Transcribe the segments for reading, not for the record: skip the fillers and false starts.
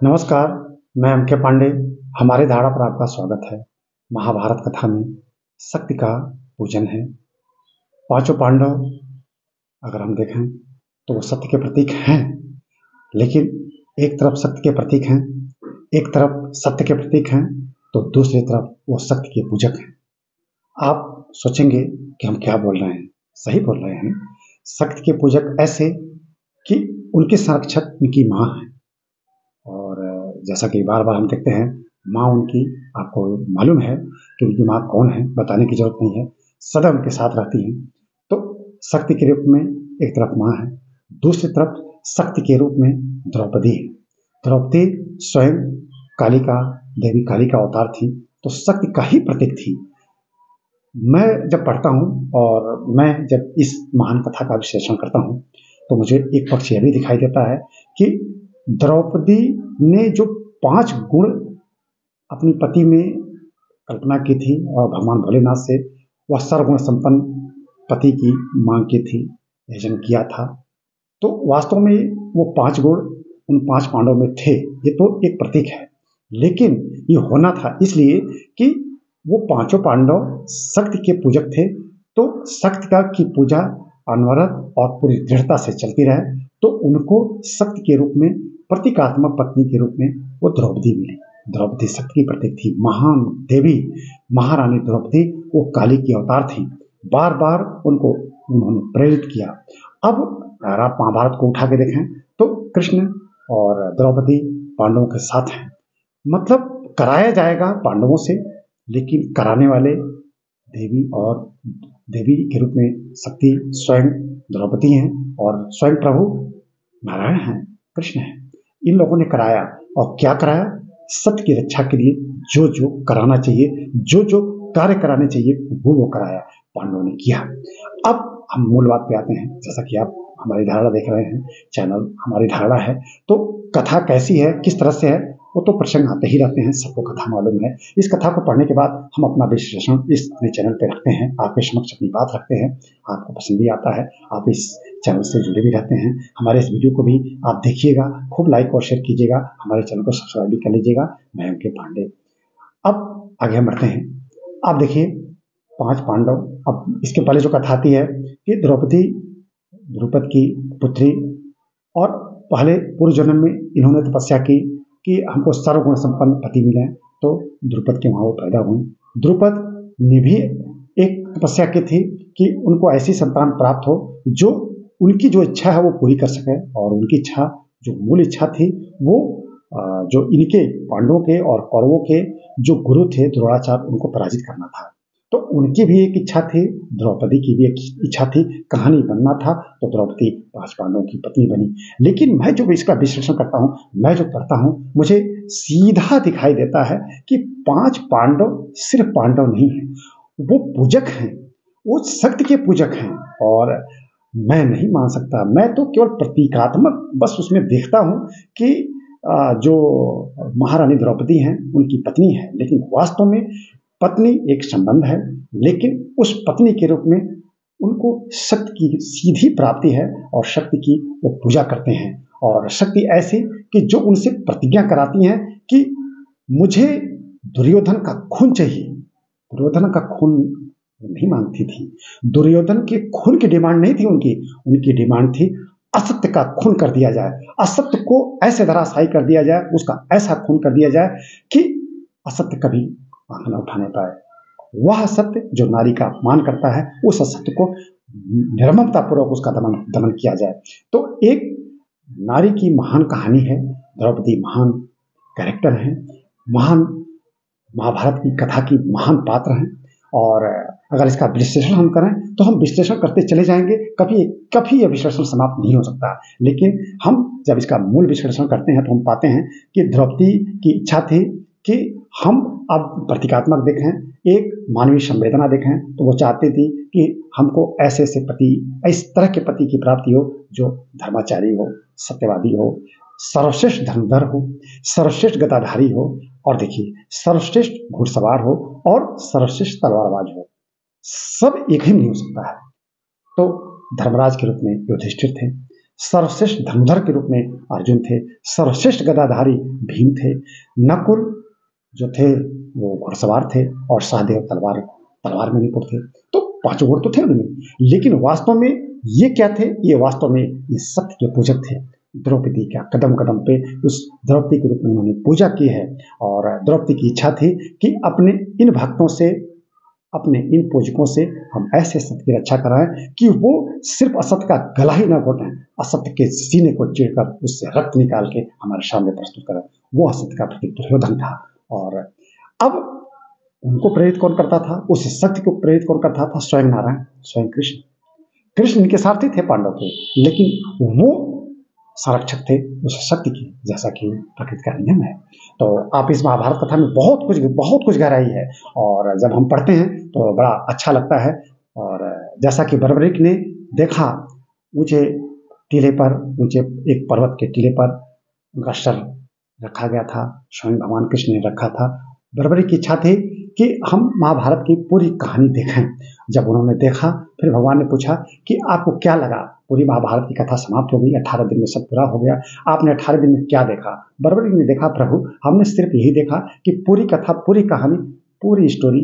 नमस्कार, मैं एम के पांडे। हमारे धारा पर आपका स्वागत है। महाभारत कथा में शक्ति का पूजन है। पांचों पांडव अगर हम देखें तो वो सत्य के प्रतीक हैं, लेकिन एक तरफ सत्य के प्रतीक हैं, एक तरफ सत्य के प्रतीक हैं, तो दूसरी तरफ वो सत्य के पूजक हैं। आप सोचेंगे कि हम क्या बोल रहे हैं? सही बोल रहे हैं। सत्य के पूजक ऐसे कि उनके संरक्षक उनकी माँ है, और जैसा कि बार बार हम देखते हैं, माँ उनकी, आपको मालूम है कि उनकी माँ कौन है, बताने की जरूरत नहीं है, सदा उनके साथ रहती हैं। तो शक्ति के रूप में एक तरफ माँ है, दूसरी तरफ शक्ति के रूप में द्रौपदी है। द्रौपदी स्वयं कालिका, देवी कालिका अवतार थी, तो शक्ति का ही प्रतीक थी। मैं जब पढ़ता हूँ और मैं जब इस महान कथा का विश्लेषण करता हूँ, तो मुझे एक पक्ष यह भी दिखाई देता है कि द्रौपदी ने जो 5 गुण अपनी पति में कल्पना की थी और भगवान भोलेनाथ से वह सर्वगुण संपन्न पति की मांग की थी, यजन किया था, तो वास्तव में वो 5 गुण उन 5 पांडवों में थे। ये तो एक प्रतीक है, लेकिन ये होना था इसलिए कि वो पांचों पांडव शक्ति के पूजक थे, तो शक्ति का की पूजा अनवरत और पूरी दृढ़ता से चलती रहे, तो उनको शक्ति के रूप में, प्रतीकात्मक पत्नी के रूप में वो द्रौपदी मिली। द्रौपदी शक्ति की प्रतीक थी, महान देवी महारानी द्रौपदी, वो काली की अवतार थी। बार बार उनको उन्होंने प्रेरित किया। अब अगर आप महाभारत को उठा के देखें तो कृष्ण और द्रौपदी पांडवों के साथ हैं, मतलब कराया जाएगा पांडवों से, लेकिन कराने वाले देवी और देवी के रूप में शक्ति स्वयं द्रौपदी हैं और स्वयं प्रभु नारायण हैं, कृष्ण हैं। इन लोगों ने कराया, और क्या कराया? सत्य की रक्षा के लिए जो जो कराना चाहिए, जो जो कार्य कराने चाहिए, वो कराया, पांडवों ने किया। अब हम मूल बात पे आते हैं। जैसा कि आप हमारी धारणा देख रहे हैं, चैनल हमारी धारणा है, तो कथा कैसी है, किस तरह से है, वो तो प्रसंग आते ही रहते हैं, सबको कथा मालूम है। इस कथा को पढ़ने के बाद हम अपना विश्लेषण इस अपने चैनल पे रखते हैं, आपके समक्ष अपनी बात रखते हैं, आपको पसंद भी आता है, आप इस चैनल से जुड़े भी रहते हैं। हमारे इस वीडियो को भी आप देखिएगा, खूब लाइक और शेयर कीजिएगा, हमारे चैनल को सब्सक्राइब भी कर लीजिएगा। मैं एम के पांडे। अब आगे हम बढ़ते हैं। आप देखिए 5 पांडव। अब इसके पहले जो कथा आती है कि द्रौपदी द्रुपद की पुत्री, और पहले पूर्व जन्म में इन्होंने तपस्या की कि हमको सर्वगुण संपन्न पति मिले, तो द्रुपद के वहाँ वो पैदा हुई। द्रुपद ने भी एक तपस्या की थी कि उनको ऐसी संतान प्राप्त हो जो उनकी जो इच्छा है वो पूरी कर सके, और उनकी इच्छा, जो मूल इच्छा थी, वो जो इनके पांडवों के और कौरवों के जो गुरु थे द्रोणाचार्य, उनको पराजित करना था। तो उनकी भी एक इच्छा थी, द्रौपदी की भी एक इच्छा थी, कहानी बनना था, तो द्रौपदी 5 पांडवों की पत्नी बनी। लेकिन मैं जो इसका विश्लेषण करता हूँ, मैं जो पढ़ता हूँ, मुझे सीधा दिखाई देता है कि 5 पांडव सिर्फ पांडव नहीं है, वो पूजक हैं, वो शक्ति के पूजक हैं। और मैं नहीं मान सकता, मैं तो केवल प्रतीकात्मक बस उसमें देखता हूँ कि जो महारानी द्रौपदी हैं उनकी पत्नी है, लेकिन वास्तव में पत्नी एक संबंध है, लेकिन उस पत्नी के रूप में उनको शक्ति की सीधी प्राप्ति है, और शक्ति की वो पूजा करते हैं। और शक्ति ऐसी कि जो उनसे प्रतिज्ञा कराती हैं कि मुझे दुर्योधन का खून चाहिए। दुर्योधन का खून नहीं मांगती थी, दुर्योधन के खून की डिमांड नहीं थी उनकी डिमांड थी असत्य का खून कर दिया जाए, असत्य को ऐसे धराशायी कर दिया जाए, उसका ऐसा खून कर दिया जाए कि असत्य कभी आंख न उठाने पाए। वह सत्य जो नारी का अपमान करता है, उस असत्य को निर्ममता पूर्वक उसका दमन किया जाए। तो एक नारी की महान कहानी है, द्रौपदी महान कैरेक्टर है, महान महाभारत की कथा की महान पात्र हैं। और अगर इसका विश्लेषण हम करें तो हम विश्लेषण करते चले जाएंगे, कभी यह विश्लेषण समाप्त नहीं हो सकता। लेकिन हम जब इसका मूल विश्लेषण करते हैं तो हम पाते हैं कि द्रौपदी की इच्छा थी कि हम अब प्रतीकात्मक देखें, एक मानवीय संवेदना देखें, तो वो चाहती थी कि हमको ऐसे ऐसे पति, इस तरह के पति की प्राप्ति हो जो धर्माचारी हो, सत्यवादी हो, सर्वश्रेष्ठ धनुर्धर हो, सर्वश्रेष्ठ गदाधारी हो, और देखिए सर्वश्रेष्ठ घुड़सवार हो, और सर्वश्रेष्ठ तलवारबाज हो। सब एक ही नहीं हो सकता है। तो धर्मराज के रूप में युधिष्ठिर थे, सर्वश्रेष्ठ धनुर्धर के रूप में अर्जुन थे, सर्वश्रेष्ठ गदाधारी भीम थे, नकुल जो थे वो घुड़सवार थे और सहदेव तलवार में निपुण थे। तो पांचों गुण तो थे उनमें, लेकिन वास्तव में ये क्या थे? ये वास्तव में ये सत्य के पूजक थे। द्रौपदी का कदम कदम पे उस द्रौपदी के रूप में उन्होंने पूजा की है और द्रौपदी की इच्छा थी कि अपने इन भक्तों से, अपने इन पूजकों से हम ऐसे सत्य की रक्षा कराएं कि वो सिर्फ असत्य का गला ही न घोटें, असत्य के सीने को चीरकर उससे रक्त निकाल के हमारे सामने प्रस्तुत करें। वो असत्य का प्रतीक दुर्योधन था। और अब उनको प्रेरित कौन करता था? उस सत्य को प्रेरित कौन करता था? स्वयं नारायण, स्वयं कृष्ण। कृष्ण इनके सारथी थे पांडव के, लेकिन वो संरक्षक थे उस सत्य की, जैसा कि प्रकृति का नियम है। तो आप इस महाभारत कथा में बहुत कुछ गहराई है और जब हम पढ़ते हैं तो बड़ा अच्छा लगता है। और जैसा कि बर्बरीक ने देखा ऊंचे टीले पर, ऊंचे एक पर्वत के टीले पर उनका शर रखा गया था, स्वयं भगवान कृष्ण ने रखा था। बर्बरीक की इच्छा थी कि हम महाभारत की पूरी कहानी देखें। जब उन्होंने देखा, फिर भगवान ने पूछा कि आपको क्या लगा? पूरी महाभारत की कथा समाप्त हो गई, 18 दिन में सब पूरा हो गया, आपने 18 दिन में क्या देखा? बर्बरीक ने देखा, प्रभु हमने सिर्फ यही देखा कि पूरी कथा, पूरी कहानी, पूरी स्टोरी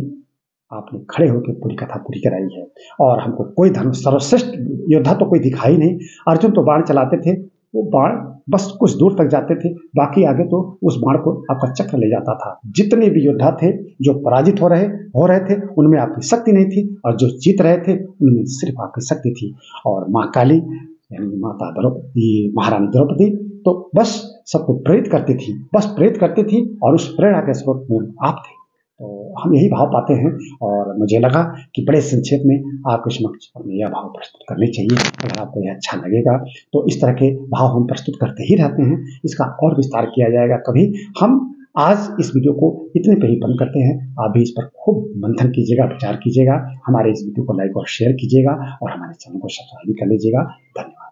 आपने खड़े होकर पूरी कथा पूरी कराई है और हमको कोई धर्म सर्वश्रेष्ठ योद्धा तो कोई दिखाई नहीं। अर्जुन तो बाण चलाते थे, वो बाण बस कुछ दूर तक जाते थे, बाकी आगे तो उस बाण को आपका चक्र ले जाता था। जितने भी योद्धा थे जो पराजित हो रहे थे, उनमें आपकी शक्ति नहीं थी और जो जीत रहे थे उनमें सिर्फ आपकी शक्ति थी। और माँ काली यानी माता द्रौपदी, महारानी द्रौपदी तो बस सबको प्रेरित करती थी और उस प्रेरणा के स्रोत मूल आप थे। तो हम यही भाव पाते हैं और मुझे लगा कि बड़े संक्षेप में आपके समक्ष अपने यह भाव प्रस्तुत करने चाहिए। अगर आपको यह अच्छा लगेगा तो इस तरह के भाव हम प्रस्तुत करते ही रहते हैं, इसका और विस्तार किया जाएगा कभी। हम आज इस वीडियो को इतने पे ही बंद करते हैं। आप भी इस पर खूब मंथन कीजिएगा, विचार कीजिएगा, हमारे इस वीडियो को लाइक और शेयर कीजिएगा और हमारे चैनल को सब्सक्राइब कर लीजिएगा। धन्यवाद।